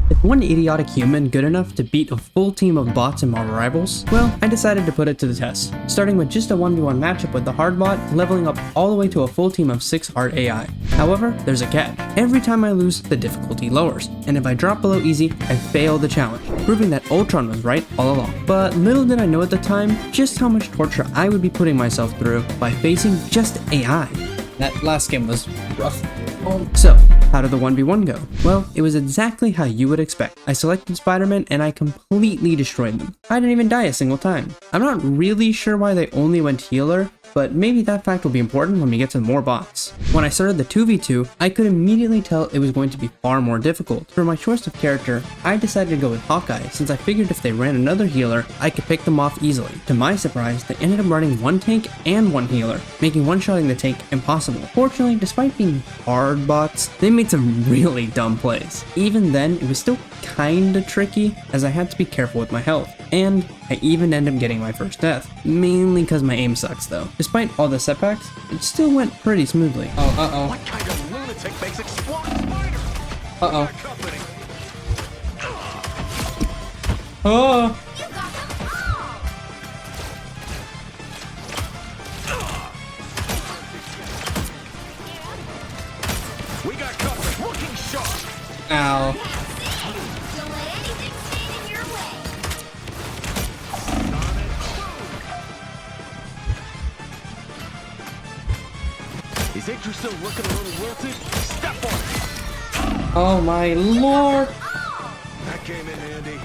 Is one idiotic human good enough to beat a full team of bots in Marvel Rivals? Well, I decided to put it to the test, starting with just a 1v1 matchup with the hard bot, leveling up all the way to a full team of 6 hard AI. However, there's a catch. Every time I lose, the difficulty lowers, and if I drop below easy, I fail the challenge, proving that Ultron was right all along. But little did I know at the time just how much torture I would be putting myself through by facing just AI. That last game was rough. So, how did the 1v1 go? Well, it was exactly how you would expect. I selected SpiderMan and I completely destroyed them. I didn't even die a single time. I'm not really sure why they only went healer, but maybe that fact will be important when we get to more bots. When I started the 2v2, I could immediately tell it was going to be far more difficult. For my choice of character, I decided to go with Hawkeye since I figured if they ran another healer, I could pick them off easily. To my surprise, they ended up running one tank and one healer, making one-shotting the tank impossible. Fortunately, despite being hard bots, they made some really dumb plays. Even then, it was still kinda tricky as I had to be careful with my health. And I even ended up getting my first death, mainly because my aim sucks though. Despite all the setbacks, it still went pretty smoothly. Oh, What kind of lunatic makes explode spider? Uh-oh. Oh! We got covered. Looking sharp. Ow. Is Yggdrasil looking a little wilted? Step on it. Oh my lord! That came in handy.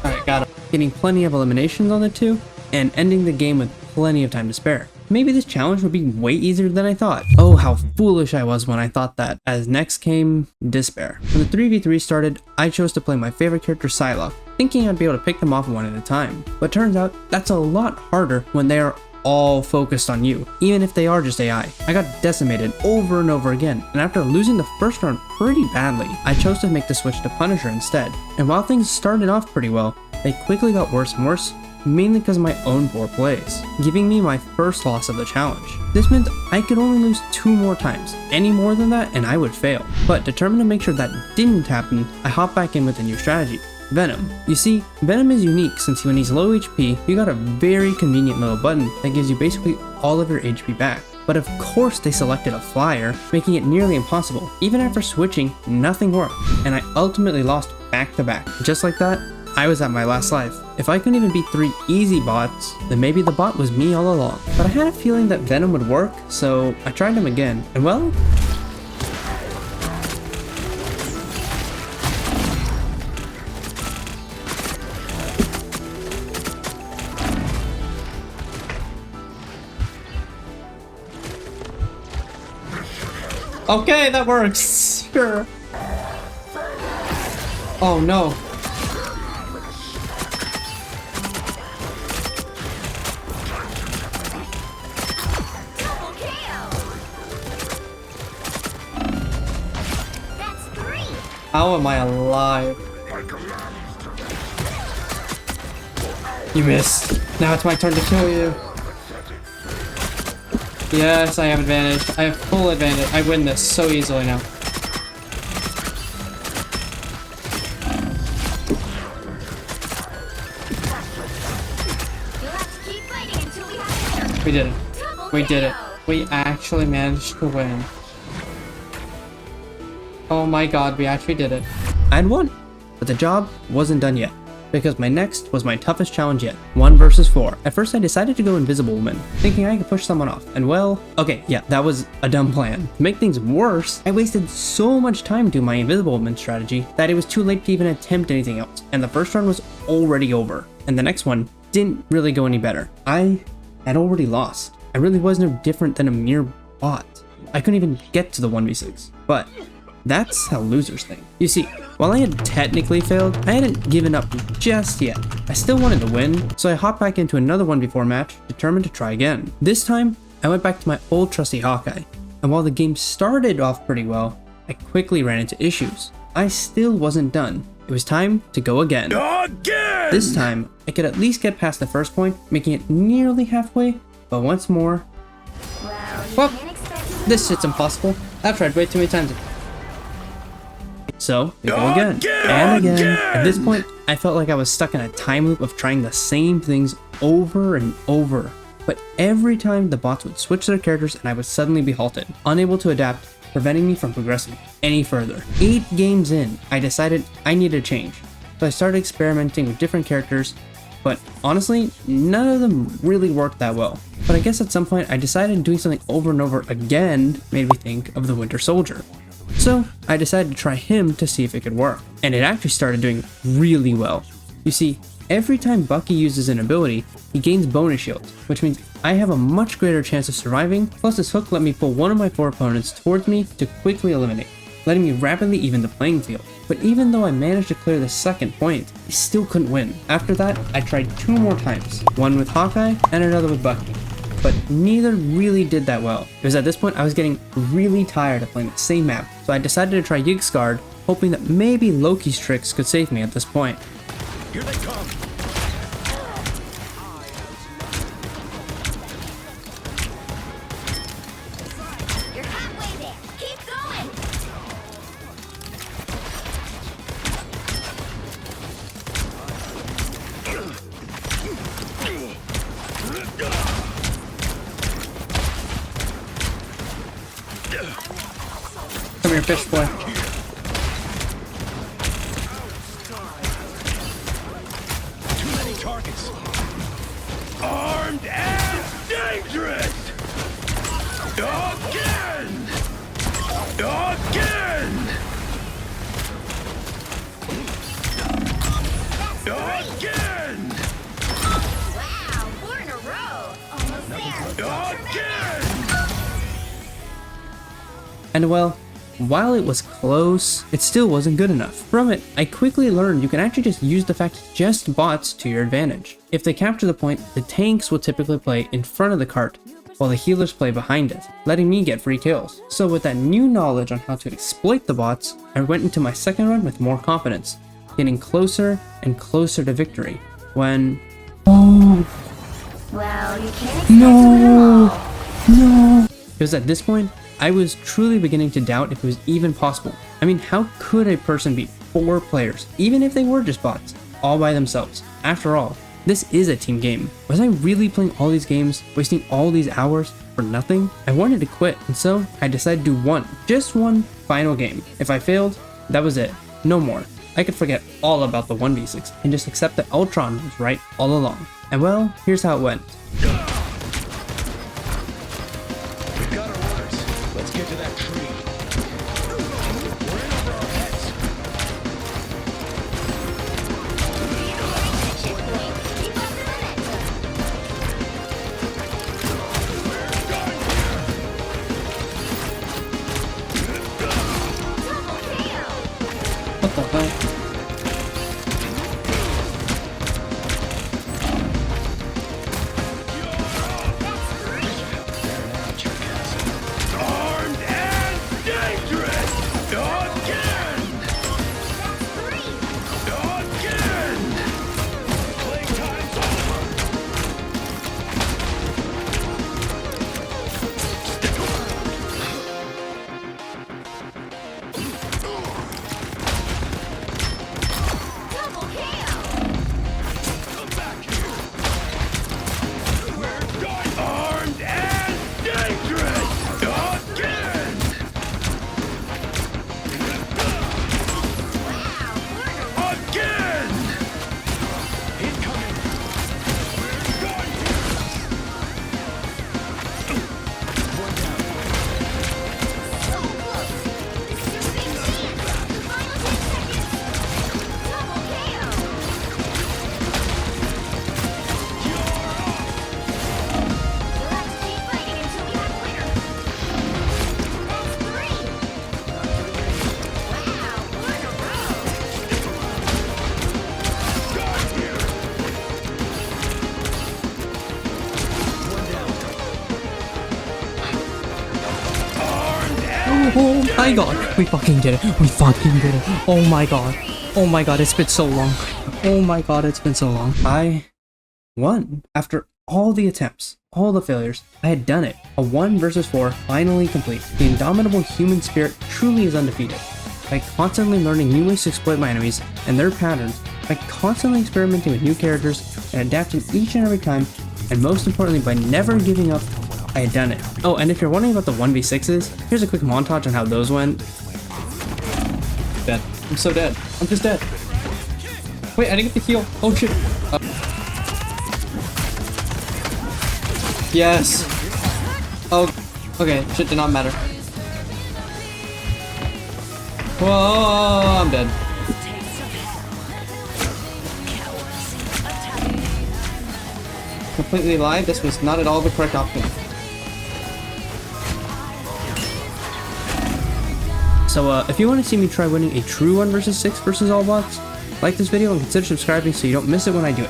Alright, got him. Getting plenty of eliminations on the two, and ending the game with plenty of time to spare. Maybe this challenge would be way easier than I thought. Oh, how foolish I was when I thought that. As next came despair. When the 3v3 started, I chose to play my favorite character Psylocke, thinking I'd be able to pick them off one at a time. But turns out, that's a lot harder when they are all focused on you, even if they are just AI. I got decimated over and over again, and after losing the first round pretty badly, I chose to make the switch to Punisher instead. And while things started off pretty well, they quickly got worse and worse, mainly because of my own poor plays, giving me my first loss of the challenge. This meant I could only lose 2 more times. Any more than that and I would fail. But determined to make sure that didn't happen, I hopped back in with a new strategy. Venom. You see, Venom is unique since when he's low HP, you got a very convenient little button that gives you basically all of your HP back. But of course they selected a flyer, making it nearly impossible. Even after switching, nothing worked, and I ultimately lost back to back. Just like that, I was at my last life. If I couldn't even beat 3 easy bots, then maybe the bot was me all along. But I had a feeling that Venom would work, so I tried him again, and well, okay, that works. Sure. Oh no. How am I alive? You missed. Now it's my turn to kill you. Yes, I have advantage. I have full advantage. I win this so easily now. We did it. We did it. We actually managed to win. Oh my god, we actually did it. I had won, but the job wasn't done yet, because my next was my toughest challenge yet, 1 versus 4. At first I decided to go Invisible Woman, thinking I could push someone off, and well, okay, yeah, that was a dumb plan. To make things worse, I wasted so much time doing my Invisible Woman strategy that it was too late to even attempt anything else, and the first round was already over, and the next one didn't really go any better. I had already lost. I really was no different than a mere bot. I couldn't even get to the 1v6, but that's how losers think. You see, while I had technically failed, I hadn't given up just yet. I still wanted to win, so I hopped back into another 1v4 match, determined to try again. This time, I went back to my old trusty Hawkeye, and while the game started off pretty well, I quickly ran into issues. I still wasn't done. It was time to go again. This time, I could at least get past the first point, making it nearly halfway, but once more, well, this shit's impossible. I've tried way too many times. So, we go again, and again. At this point, I felt like I was stuck in a time loop of trying the same things over and over. But every time the bots would switch their characters and I would suddenly be halted, unable to adapt, preventing me from progressing any further. 8 games in, I decided I needed a change. So I started experimenting with different characters, but honestly, none of them really worked that well. But I guess at some point I decided doing something over and over again made me think of the Winter Soldier. So I decided to try him to see if it could work. And it actually started doing really well. You see, every time Bucky uses an ability, he gains bonus shields, which means I have a much greater chance of surviving, plus his hook let me pull one of my 4 opponents towards me to quickly eliminate, letting me rapidly even the playing field. But even though I managed to clear the second point, I still couldn't win. After that, I tried 2 more times, one with Hawkeye and another with Bucky, but neither really did that well. It was at this point I was getting really tired of playing the same map, so I decided to try Yggdrasil, hoping that maybe Loki's tricks could save me at this point. Here they come. You're halfway there. Keep going. Come here, fish boy. Too many targets. Armed and dangerous. Again. Again. Again. Wow, 4 in a row. Almost there. Again. And well, while it was close, it still wasn't good enough. From it, I quickly learned you can actually just use the fact it's just bots to your advantage. If they capture the point, the tanks will typically play in front of the cart, while the healers play behind it, letting me get free kills. So with that new knowledge on how to exploit the bots, I went into my second run with more confidence, getting closer and closer to victory, when... Oh, Well, you can't expect to win them all. no! Because at this point, I was truly beginning to doubt if it was even possible. I mean, how could a person beat 4 players, even if they were just bots, all by themselves? After all, this is a team game. Was I really playing all these games, wasting all these hours for nothing? I wanted to quit, and so I decided to do just one final game. If I failed, that was it. No more. I could forget all about the 1v6 and just accept that Ultron was right all along. And well, here's how it went. We've got our orders. Let's get to that tree. We're in over our heads. Keep up the momentum. Double KO. What the hell? Armed and dangerous. Again. That's 3. Again. Playtime's over. Stick around. Double KO. Come back here. We're going armed and dangerous. Again. Wow, 4 in a row. Again. Incoming. We're going here. One down. So close. This is your big chance. Final 10 seconds. Double KO. We'll have to keep fighting until we have a winner. That's 3. Wow, 4 in a row. Guard here. One down. Armed and Oh my god, we fucking did it. We fucking did it. Oh my god. Oh my god, it's been so long. Oh my god, it's been so long. I won. After all the attempts, all the failures, I had done it. A 1 versus 4 finally complete. The indomitable human spirit truly is undefeated. By constantly learning new ways to exploit my enemies and their patterns, by constantly experimenting with new characters and adapting each and every time, and most importantly by never giving up, I had done it. Oh, and if you're wondering about the 1v6s, here's a quick montage on how those went. Dead. I'm so dead. I'm just dead. Wait, I didn't get the heal. Oh shit. Yes. Oh, okay. Shit did not matter. Whoa, I'm dead. Completely lied. This was not at all the correct option. So, if you want to see me try winning a true 1 versus 6 versus all bots, like this video and consider subscribing so you don't miss it when I do it.